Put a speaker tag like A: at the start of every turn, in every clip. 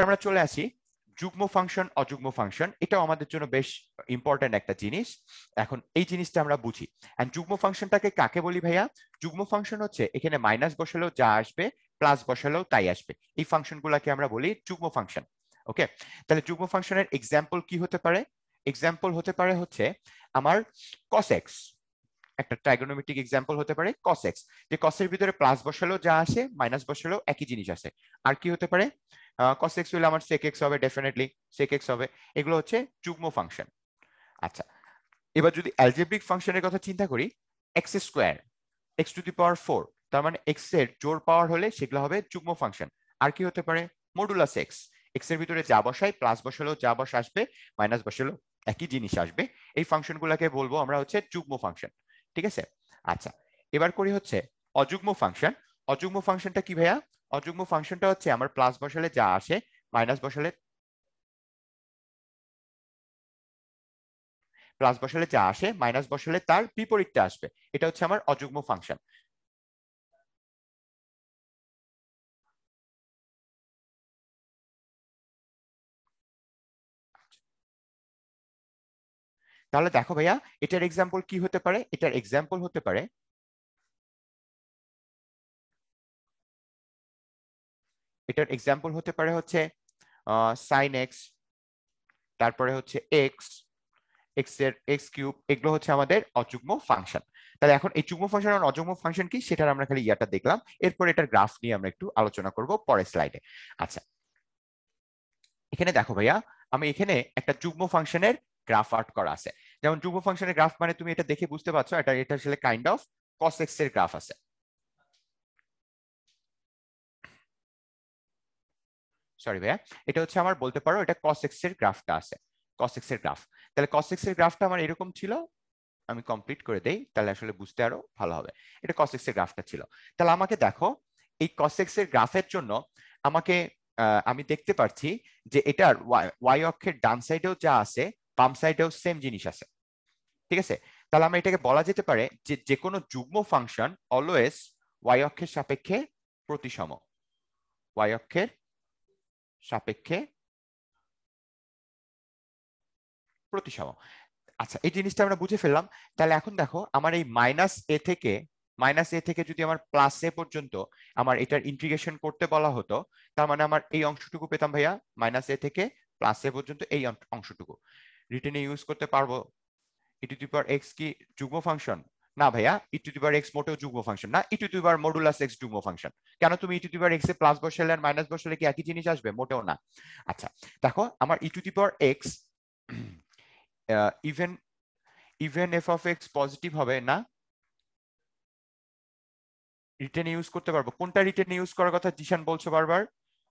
A: আমরা চলে আসি যুগ্ম ফাংশন অযুগ্ম ফাংশন, এটাও আমাদের জন্য বেশ ইম্পর্টেন্ট একটা জিনিস। এখন এই জিনিসটা আমরা বুঝি। এন্ড যুগ্ম ফাংশনটাকে কাকে বলি ভাইয়া? যুগ্ম ফাংশন হচ্ছে এখানে মাইনাস বসালেও যা আসবে, প্লাস বসালেও তাই আসবে, এই ফাংশনগুলোকে আমরা বলি যুগ্ম ফাংশন। ওকে, তাহলে যুগ্ম ফাংশনের এক্সাম্পল কি হতে পারে? এক্সাম্পল হতে পারে হচ্ছে আমার cos x, একটা ট্রাইগোনোমেট্রিক এক্সাম্পল হতে পারে cos x, যে cos এর ভিতরে প্লাস বসালেও যা আসে, মাইনাস বসালেও একই জিনিস আসে। আর কি হতে পারে? cos x হলে আমার sec x হবে, ডেফিনেটলি sec x হবে। এগুলো হচ্ছে যুগ্ম ফাংশন। আচ্ছা, এবার যদি অ্যালজেব্রিক ফাংশনের কথা চিন্তা করি, x square x to the power 4, তার মানে x এর জোড় পাওয়ার হলে সেগুলো হবে যুগ্ম ফাংশন। আর কি হতে পারে? মডুলাস x, x এর ভিতরে যা বসাই, প্লাস বসালেও যা বসা আসবে, মাইনাস বসালেও একই জিনিস আসবে। এই ফাংশনগুলোকে বলবো আমরা হচ্ছে যুগ্ম ফাংশন। ঠিক আছে? আচ্ছা, এবার করি হচ্ছে অযুগ্ম ফাংশন। অযুগ্ম ফাংশনটা কি ভাইয়া? অযুগ্ম ফাংশনটা হচ্ছে আমার প্লাস বসালে যা আসে, মাইনাস বসালে যা আসে, মাইনাস বসালে তার বিপরীতটা আসবে। এটা হচ্ছে আমার অযুগ্ম ফাংশন। তাহলে দেখো ভাইয়া, এটার এক্সাম্পল কি হতে পারে? এটার এক্সাম্পল হতে পারে, হচ্ছে সাইন এক্স, তারপরে হচ্ছে এক্স, এক্স এর এক্স কিউব, এগুলো হচ্ছে আমাদের অযুগ্ম ফাংশন। তাহলে এখন এই যুগ্ম ফাংশন আর অযুগ্ম ফাংশন কি, সেটার আমরা খালি ইয়াটা দেখলাম। এরপর এটার গ্রাফ নিয়ে আমরা একটু আলোচনা করব পরের স্লাইডে। আচ্ছা, এখানে দেখো ভাইয়া, আমি এখানে একটা যুগ্ম ফাংশনের গ্রাফ আর্ট করা আছে। যেমন যুগ্ম ফাংশনের গ্রাফ মানে তুমি এটা দেখে বুঝতে পারছো, এটা আসলে কাইন্ড অফ cos x এর গ্রাফ আছে। সরি ভাইয়া, এটা হচ্ছে আমার বলতে পারো এটা cos x এর গ্রাফটা আছে, cos x এর গ্রাফ। তাহলে cos x এর গ্রাফটা আমার এরকম ছিল, আমি কমপ্লিট করে দেই তাহলে আসলে বুঝতে আরো ভালো হবে। এটা cos x এর গ্রাফটা ছিল। তাহলে আমাকে দেখো, এই cos x এর গ্রাফের জন্য আমাকে আমি দেখতে পাচ্ছি যে এটার y অক্ষের ডান সাইডেও যা আছে, বাম সাইডেও সেম জিনিস আছে। ঠিক আছে? তাহলে আমরা এটাকে বলা যেতে পারে যে যে কোনো যুগ্ম ফাংশন অলওয়েজ y অক্ষের সাপেক্ষে প্রতিসম, y অক্ষের সাপেক্ষে প্রতিসম। আচ্ছা, এই জিনিসটা আমরা বুঝে ফেললাম। তাহলে এখন দেখো, আমার এই মাইনাস এ থেকে যদি আমার প্লাস এ পর্যন্ত আমার এটার ইন্টিগ্রেশন করতে বলা হতো, তার মানে আমার এই অংশটুকু পেতাম ভাইয়া, মাইনাস এ থেকে প্লাস এ পর্যন্ত এই অংশটুকু রিটেনে ইউজ করতে পারবো। ই টু দি পাওয়ার এক্স কি যুগ্ম ফাংশন? না ভাইয়া, ই টু দি পাওয়ার এক্স মোটেও যুগ্ম ফাংশন না। E to the power modulus x যুগ্ম ফাংশন। কেন? তুমি e to the power x এ প্লাস বসালে আর মাইনাস বসালে কি একই জিনিস আসবে? মোটেও না। আচ্ছা, দেখো আমার e to the power x even even f of x positive হবে না, রিটেন ইউজ করতে পারবো। কোনটা রিটেন ইউজ করার কথা জিশান বলছো বারবার?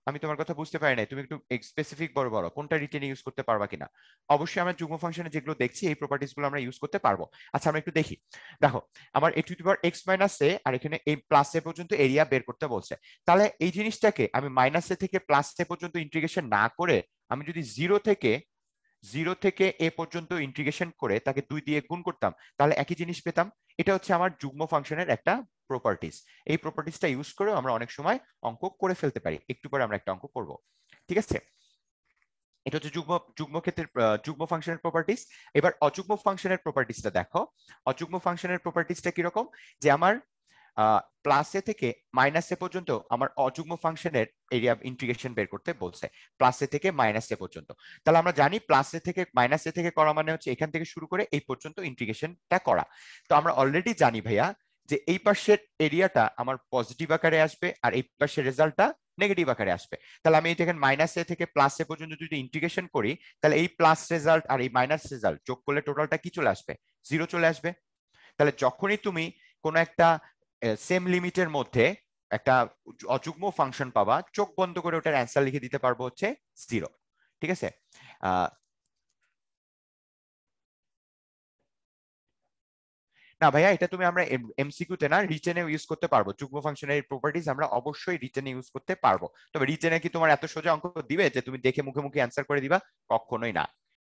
A: আমি তোমার কথা বুঝতে পারি নাই, তুমি একটু স্পেসিফিক বলো কোনটা রিটেন ইউজ করতে পারবা কিনা। অবশ্যই আমরা যুগ্ম ফাংশনে যেগুলো দেখছি এই প্রপার্টিজ গুলো আমরা ইউজ করতে পারবো। আচ্ছা, আমরা একটু দেখি। দেখো, আমার a to the power x minus a, আর এখানে এই প্লাস এ পর্যন্ত এরিয়া বের করতে বলছে। তাহলে এই জিনিসটাকে আমি মাইনাস এ থেকে প্লাস এ পর্যন্ত ইন্টিগ্রেশন না করে, আমি যদি জিরো থেকে এ পর্যন্ত ইন্টিগ্রেশন করে তাকে 2 দিয়ে গুণ করতাম, তাহলে একই জিনিস পেতাম। এটা হচ্ছে আমার যুগ্ম ফাংশনের একটা প্রপার্টিস। এই প্রপার্টিসটা ইউজ করে আমরা অনেক সময় অঙ্ক করে ফেলতে পারি। একটু পরে আমরা একটা অঙ্ক করব। ঠিক আছে? এটা হচ্ছে যুগ্ম ক্ষেত্রের যুগ্ম ফাংশনের প্রপার্টিস। এবার অযুগ্ম ফাংশনের প্রপার্টিসটা দেখো। অযুগ্ম ফাংশনের প্রপার্টিসটা কিরকম, যে আমার প্লাস এ থেকে মাইনাস এ পর্যন্ত আমার অযুগ্ম ফাংশনের এরিয়া ইন্টিগ্রেশন বের করতে বলছে, প্লাস এ থেকে মাইনাস এ পর্যন্ত। তাহলে আমরা জানি প্লাস এ থেকে মাইনাস এ থেকে করা মানে হচ্ছে এখান থেকে শুরু করে এই পর্যন্ত ইন্টিগ্রেশনটা করা। তো আমরা অলরেডি জানি ভাইয়া যে এই পাশের এরিয়াটা আমার পজিটিভ আকারে আসবে আর এই পাশের রেজাল্টটা নেগেটিভ আকারে আসবে। তাহলে আমি এখানে মাইনাস এ থেকে প্লাস এ পর্যন্ত যদি ইন্টিগ্রেশন করি, তাহলে এই প্লাস রেজাল্ট আর এই মাইনাস রেজাল্ট যোগ করলে টোটালটা কি চলে আসবে? জিরো চলে আসবে। তাহলে যখনই তুমি কোনো একটা সেম লিমিটের মধ্যে একটা অযুগ্ম ফাংশন পাবা, চোখ বন্ধ করে ওটার অ্যান্সার লিখে দিতে পারবো হচ্ছে জিরো। ঠিক আছে? না ভাইয়া, এটা তুমি আমরা এমসিকিউ তে না, রিটেনে ইউজ করতে পারবো। যুগ্ম ফাংশনের প্রপার্টিজ আমরা অবশ্যই রিটেনে ইউজ করতে পারবো। তবে রিটেনে কি তোমার এত সোজা অঙ্ক দিবে যে তুমি দেখে মুখে মুখে অ্যান্সার করে দিবা? কখনোই না।